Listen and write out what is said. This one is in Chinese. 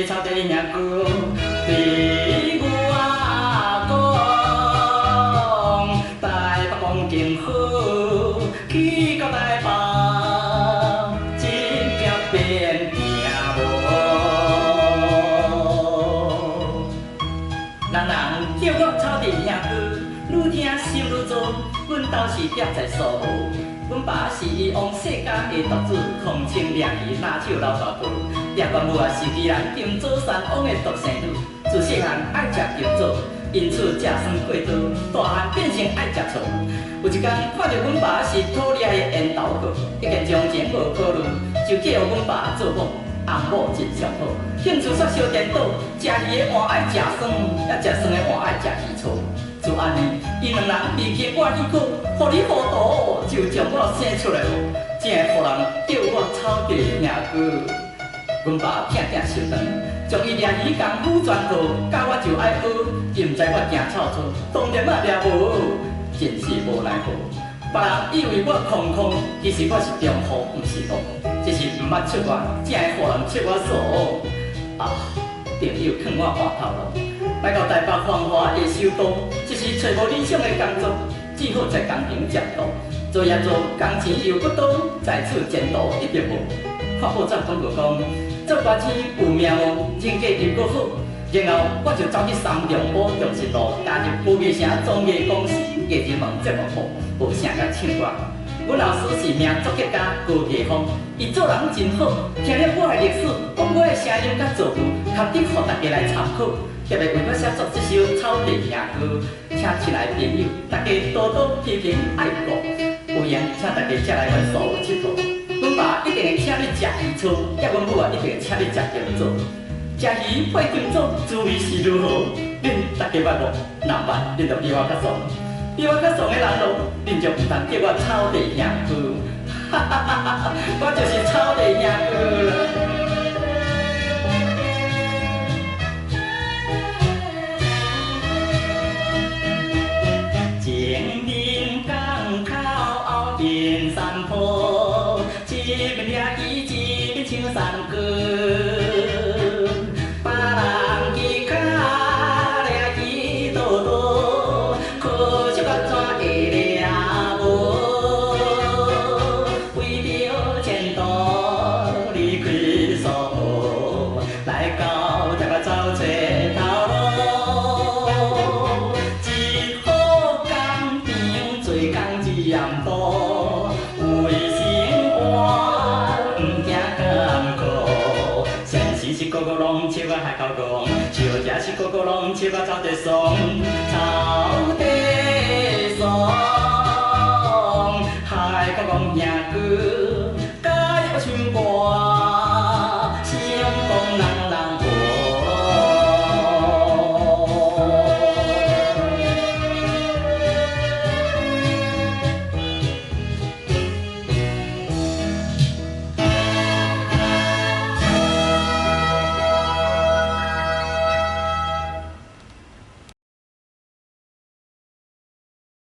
草地兄哥对我讲，台北风景好，去到台北，真叫变命无。人人叫我草地兄哥，愈听心愈糟。阮兜是踮在苏澳，阮爸是伊王世家的独子，空清亮伊拿手老大哥。叶公母也是宜兰金座山王的独生女，自细汉爱食金座，因此食酸过多，大汉变成爱食醋。有一天看到阮爸是土掠的烟头哥，已经从前无考虑，就叫阮爸做某。翁某真上好，兴趣煞相颠倒，食鱼的换爱食酸，也食酸的换爱食鱼醋。就安尼，伊两人离开我耳口，糊里糊涂就将我生出来了，才会互人叫我草地兄哥。阮爸疼疼心肠，将伊掠鱼工夫全套，教我就爱学，伊毋知我惊臭臭，当然嘛掠无，真是无奈何。别人以为我空空，其实我是中虎，毋是鹿，只是毋捌出外，才会互人笑我傻。啊，朋友劝我换头路。来到台北繁华的首都，一时找无理想的工作，只好在工厂接单，做也做，工钱又不多，在此前途一定无。看报纸广告讲，做大钱有命哦，人家又搁好。然后我就走去三重埔中心路，加入歌艺城综艺公司艺人问节目部，无啥甲唱歌。阮老师是名作曲家高艺峰，伊做人真好，听了我的历史，讲我的声音甲作词，堪得互大家来参考。特别为我写作这首《草地兄哥》，请亲爱朋友大家多多批评爱顾，有闲请大家才来阮所佚佗。阮爸一定会请你食鱼醋，也阮母啊一定会请你食金座。食鱼配金座，滋味是如何？恁大家捌无？若捌，恁就比我较爽。比我较爽的人咯，恁就唔通叫我草地兄哥。哈哈哈哈哈！我就是草地兄哥啦。边山坡，一边掠鱼，一边唱山歌。别人去卡掠鱼多多，可惜我怎会掠无？为着前途离开苏澳，来到台北走找头路。一好工厂做工一样多。个个拢笑我海口讲，笑者是个个拢笑我草地爽，草地爽，海口讲兄哥。